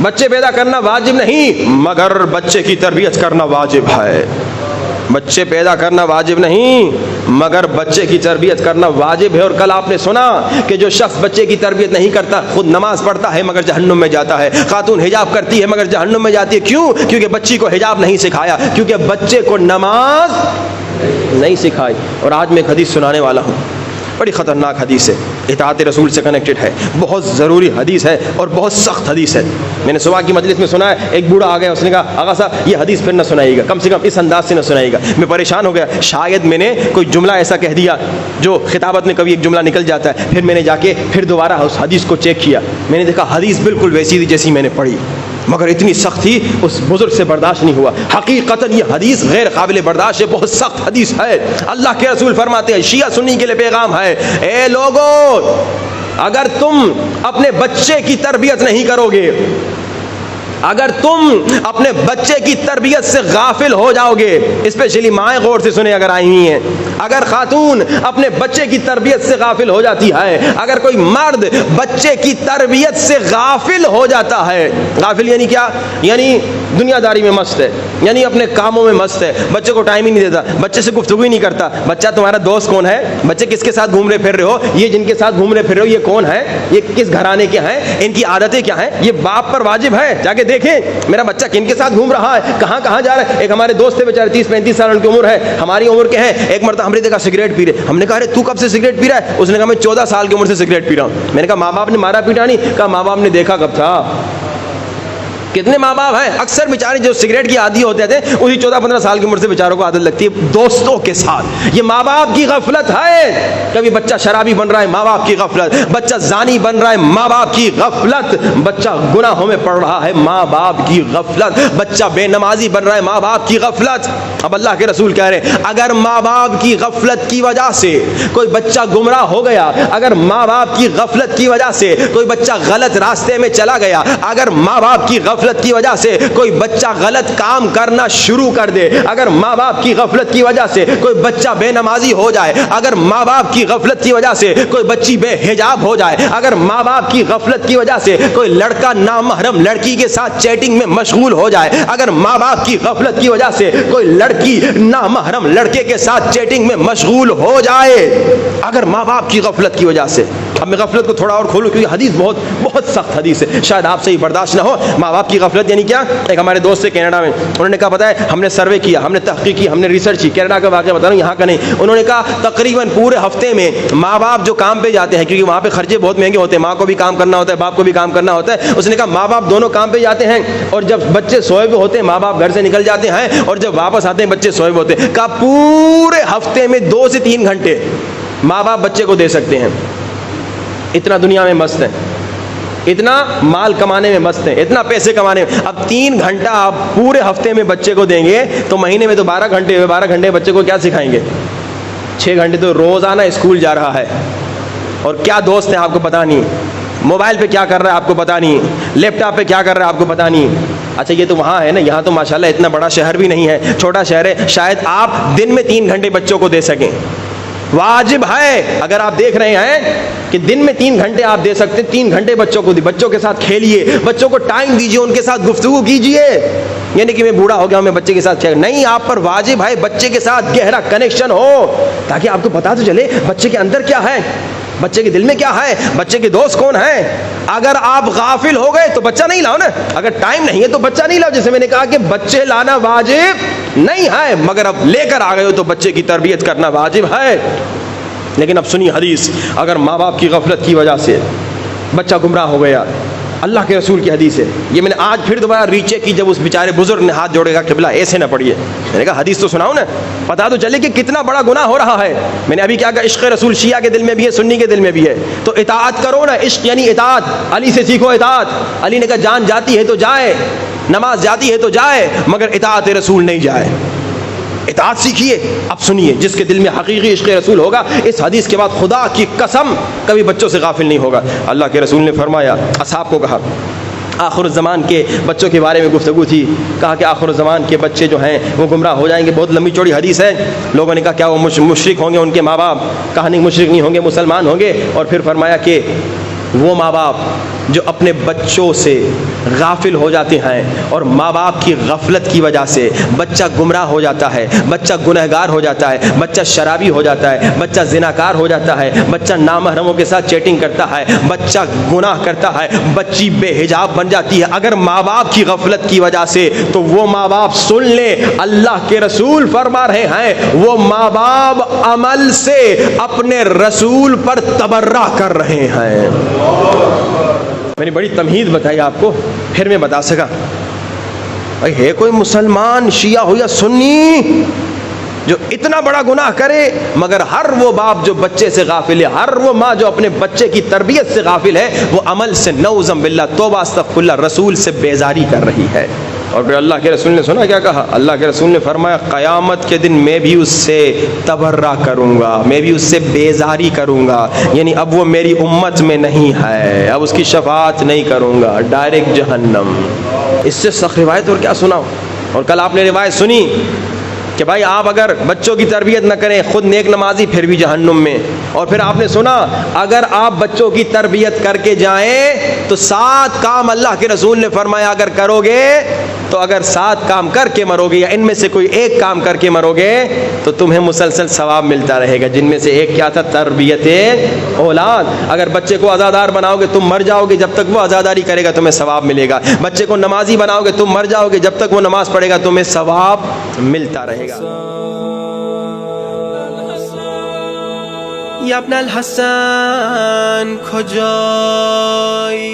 بچے پیدا کرنا واجب نہیں مگر بچے کی تربیت کرنا واجب ہے. بچے پیدا کرنا واجب نہیں مگر بچے کی تربیت کرنا واجب ہے. اور کل آپ نے سنا کہ جو شخص بچے کی تربیت نہیں کرتا خود نماز پڑھتا ہے مگر جہنم میں جاتا ہے. خاتون حجاب کرتی ہے مگر جہنم میں جاتی ہے. کیوں؟ کیونکہ بچی کو حجاب نہیں سکھایا, کیونکہ بچے کو نماز نہیں سکھائی. اور آج میں ایک حدیث سنانے والا ہوں, بڑی خطرناک حدیث ہے, اطاعت رسول سے کنیکٹڈ ہے, بہت ضروری حدیث ہے اور بہت سخت حدیث ہے. میں نے صبح کی مجلس میں سنا ہے, ایک بوڑھا آ گیا, اس نے کہا آغا صاحب یہ حدیث پھر نہ سنائیے گا, کم سے کم اس انداز سے نہ سنائیے گا. میں پریشان ہو گیا, شاید میں نے کوئی جملہ ایسا کہہ دیا جو خطابت میں کبھی ایک جملہ نکل جاتا ہے. پھر میں نے جا کے پھر دوبارہ اس حدیث کو چیک کیا, میں نے دیکھا حدیث بالکل ویسی تھی جیسی میں نے پڑھی, مگر اتنی سخت تھی اس بزرگ سے برداشت نہیں ہوا. حقیقتاً یہ حدیث غیر قابل برداشت ہے, بہت سخت حدیث ہے. اللہ کے رسول فرماتے ہیں, شیعہ سنی کے لیے پیغام ہے, اے لوگو اگر تم اپنے بچے کی تربیت نہیں کرو گے, اگر تم اپنے بچے کی تربیت سے غافل ہو جاؤ گے, اسپیشلی مائیں غور سے سنیں اگر آئی ہوئی ہیں, اگر خاتون اپنے بچے کی تربیت سے غافل ہو جاتی ہے, اگر کوئی مرد بچے کی تربیت سے غافل ہو جاتا ہے, غافل یعنی کیا؟ یعنی دنیا داری میں مست ہے, یعنی اپنے کاموں میں مست ہے, بچے کو ٹائم ہی نہیں دیتا, بچے سے گفتگو ہی نہیں کرتا. بچہ تمہارا دوست کون ہے, بچے کس کے ساتھ گھوم رہے پھر رہے ہو, یہ جن کے ساتھ گھوم رہے پھر رہے ہو یہ کون ہے, یہ کس گھرانے کے ہیں, ان کی عادتیں کیا ہیں, یہ باپ پر واجب ہے جا کے دیکھیں میرا بچہ کن کے ساتھ گھوم رہا ہے, کہاں کہاں جا رہا ہے. ایک ہمارے دوست تھے بیچارے 30-35 سال ان کی عمر ہے, ہماری عمر کے ہیں. ایک مرتبہ ہم نے دیکھا سگریٹ پی رہے, ہم نے کہا ارے تو کب سے سگریٹ پی رہا ہے؟ اس نے کہا میں 14 سال کی عمر سے سگریٹ پی رہا ہوں. میں نے کہا ماں باپ نے مارا پیٹا نہیں؟ کہا ماں باپ نے دیکھا کب تھا. کتنے ماں باپ ہیں اکثر بیچارے جو سگریٹ کی عادی ہوتے تھے اسی 14-15 سال کی عمر سے بیچاروں کو عادت لگتی ہے دوستوں کے ساتھ. یہ ماں باپ کی غفلت ہے. کبھی بچہ شرابی بن رہا ہے, ماں باپ کی غفلت. بچہ زانی بن رہا ہے, ماں باپ کی غفلت. بچہ گناہوں میں پڑ رہا ہے, ماں باپ کی غفلت. بچہ بے نمازی بن رہا ہے, ماں باپ کی غفلت. اب اللہ کے رسول کہہ رہے ہیں اگر ماں باپ کی غفلت کی وجہ سے کوئی بچہ گمراہ ہو گیا, اگر ماں باپ کی غفلت کی وجہ سے کوئی بچہ غلط راستے میں چلا گیا, اگر ماں باپ کی غفلت کی وجہ سے کوئی بچہ غلط کام کرنا شروع کر دے, اگر ماں باپ کی غفلت کی وجہ سے کوئی بچہ بے نمازی ہو جائے, اگر ماں باپ کی غفلت کی وجہ سے کوئی بچی بے حجاب ہو جائے, اگر ماں باپ کی غفلت کی وجہ سے کوئی لڑکا نامحرم لڑکی کے ساتھ چیٹنگ میں مشغول ہو جائے, اگر ماں باپ کی غفلت کی وجہ سے کوئی لڑکی نامحرم لڑکے کے ساتھ چیٹنگ میں مشغول ہو جائے, اگر ماں باپ کی غفلت کی وجہ سے. اب میں غفلت کو تھوڑا اور کھولوں کیونکہ حدیث بہت بہت سخت حدیث ہے, شاید آپ سے ہی برداشت نہ ہو. ماں باپ کی غفلت یعنی کیا؟ ایک ہمارے دوست تھے کینیڈا میں, انہوں نے کہا پتہ ہے ہم نے سروے کیا, ہم نے تحقیق کی, ہم نے ریسرچ کی, کینیڈا کا واقعہ بتا رہا ہوں یہاں کا نہیں. انہوں نے کہا تقریباً پورے ہفتے میں ماں باپ جو کام پہ جاتے ہیں, کیونکہ وہاں پہ خرچے بہت مہنگے ہوتے ہیں, ماں کو بھی کام کرنا ہوتا ہے, باپ کو بھی کام کرنا ہوتا ہے. اس نے کہا ماں باپ دونوں کام پہ جاتے ہیں, اور جب بچے سوئے ہوئے ہوتے ہیں ماں باپ گھر سے نکل جاتے ہیں, اور جب واپس آتے ہیں بچے سوئے ہوئے ہوتے ہیں. کہا پورے ہفتے میں 2 سے 3 گھنٹے ماں باپ بچے کو دے سکتے ہیں. اتنا دنیا میں مست ہے, اتنا مال کمانے میں مست ہے, اتنا پیسے کمانے میں. اب 3 گھنٹہ آپ پورے ہفتے میں بچے کو دیں گے تو مہینے میں تو 12 گھنٹے ہوئے. 12 گھنٹے بچے کو کیا سکھائیں گے؟ 6 گھنٹے تو روزانہ اسکول جا رہا ہے, اور کیا دوست ہیں آپ کو پتہ نہیں, موبائل پہ کیا کر رہا ہے آپ کو پتہ نہیں, لیپ ٹاپ پہ کیا کر رہا ہے آپ کو پتہ نہیں. اچھا یہ تو وہاں ہے نا, یہاں تو ماشاءاللہ اتنا بڑا شہر بھی نہیں ہے, چھوٹا شہر ہے, شاید آپ دن میں 3 گھنٹے بچوں کو دے سکیں. واجب ہے اگر آپ دیکھ رہے ہیں کہ دن میں 3 گھنٹے آپ دے سکتے, 3 گھنٹے بچوں کو, بچوں کے ساتھ کھیلیے, بچوں کو ٹائم دیجیے, ان کے ساتھ گفتگو کیجیے. یعنی کہ میں بوڑھا ہو گیا ہوں میں بچے کے ساتھ کھیل نہیں, آپ پر واجب ہے بچے کے ساتھ گہرا کنیکشن ہو, تاکہ آپ کو پتا تو چلے بچے کے اندر کیا ہے, بچے کے دل میں کیا ہے, بچے کے دوست کون ہیں. اگر آپ غافل ہو گئے تو بچہ نہیں لاؤ نا, اگر ٹائم نہیں ہے تو بچہ نہیں لاؤ. جیسے میں نے کہا کہ بچے لانا واجب نہیں ہے, مگر اب لے کر آ گئے ہو تو بچے کی تربیت کرنا واجب ہے. لیکن اب سنی حدیث, اگر ماں باپ کی غفلت کی وجہ سے بچہ گمراہ ہو گیا, اللہ کے رسول کی حدیث ہے, یہ میں نے آج پھر دوبارہ ریچیک کی, جب اس بیچارے بزرگ نے ہاتھ جوڑے گا قبلہ ایسے نہ پڑھیے, میں نے کہا حدیث تو سناؤ نا, پتا تو چلے کہ کتنا بڑا گناہ ہو رہا ہے. میں نے ابھی کیا کہا, عشق رسول شیعہ کے دل میں بھی ہے, سنی کے دل میں بھی ہے, تو اطاعت کرو نا. عشق یعنی اطاعت, علی سے سیکھو اطاعت. علی نے کہا جان جاتی ہے تو جائے, نماز جاتی ہے تو جائے, مگر اطاعت رسول نہیں جائے. اطاعت سیکھیے. اب سنیے, جس کے دل میں حقیقی عشق رسول ہوگا اس حدیث کے بعد خدا کی قسم کبھی بچوں سے غافل نہیں ہوگا. اللہ کے رسول نے فرمایا, اصحاب کو کہا, آخر الزمان کے بچوں کے بارے میں گفتگو تھی, کہا کہ آخر الزمان کے بچے جو ہیں وہ گمراہ ہو جائیں گے. بہت لمبی چوڑی حدیث ہے. لوگوں نے کہا کیا وہ مشرک ہوں گے ان کے ماں باپ؟ کہا نہیں, مشرک نہیں ہوں گے, مسلمان ہوں گے. اور پھر فرمایا کہ وہ ماں باپ جو اپنے بچوں سے غافل ہو جاتے ہیں اور ماں باپ کی غفلت کی وجہ سے بچہ گمراہ ہو جاتا ہے، بچہ گنہگار ہو جاتا ہے، بچہ شرابی ہو جاتا ہے، بچہ زناکار ہو جاتا ہے، بچہ نامحرموں کے ساتھ چیٹنگ کرتا ہے، بچہ گناہ کرتا ہے، بچی بے حجاب بن جاتی ہے اگر ماں باپ کی غفلت کی وجہ سے، تو وہ ماں باپ سن لیں، اللہ کے رسول فرما رہے ہیں وہ ماں باپ عمل سے اپنے رسول پر تبرہ کر رہے ہیں۔ میں نے بڑی تمہید بتائی آپ کو، پھر میں بتا سکا بھائی ہے کوئی مسلمان شیعہ ہو یا سنی جو اتنا بڑا گناہ کرے، مگر ہر وہ باپ جو بچے سے غافل ہے، ہر وہ ماں جو اپنے بچے کی تربیت سے غافل ہے، وہ عمل سے نعوذ باللہ توبہ استغفر اللہ رسول سے بیزاری کر رہی ہے۔ اور پھر اللہ کے رسول نے سنا کیا کہا؟ اللہ کے رسول نے فرمایا قیامت کے دن میں بھی اس سے تبرہ کروں گا، میں بھی اس سے بیزاری کروں گا، یعنی اب وہ میری امت میں نہیں ہے، اب اس کی شفاعت نہیں کروں گا، ڈائریکٹ جہنم۔ اس سے سخت روایت اور کیا سناؤ؟ اور کل آپ نے روایت سنی کہ بھائی آپ اگر بچوں کی تربیت نہ کریں، خود نیک نمازی پھر بھی جہنم میں، اور پھر آپ نے سنا اگر آپ بچوں کی تربیت کر کے جائیں تو 7 کام اللہ کے رسول نے فرمایا اگر کرو گے تو اگر 7 کام کر کے مرو گے یا ان میں سے کوئی ایک کام کر کے مرو گے تو تمہیں مسلسل ثواب ملتا رہے گا، جن میں سے ایک کیا تھا؟ تربیت اولاد۔ اگر بچے کو عزادار بناؤ گے تم مر جاؤ گے، جب تک وہ عزاداری کرے گا تمہیں ثواب ملے گا۔ بچے کو نمازی بناؤ گے تم مر جاؤ گے، جب تک وہ نماز پڑھے گا تمہیں ثواب ملتا رہے گا۔ یا اپنا الحسن کجای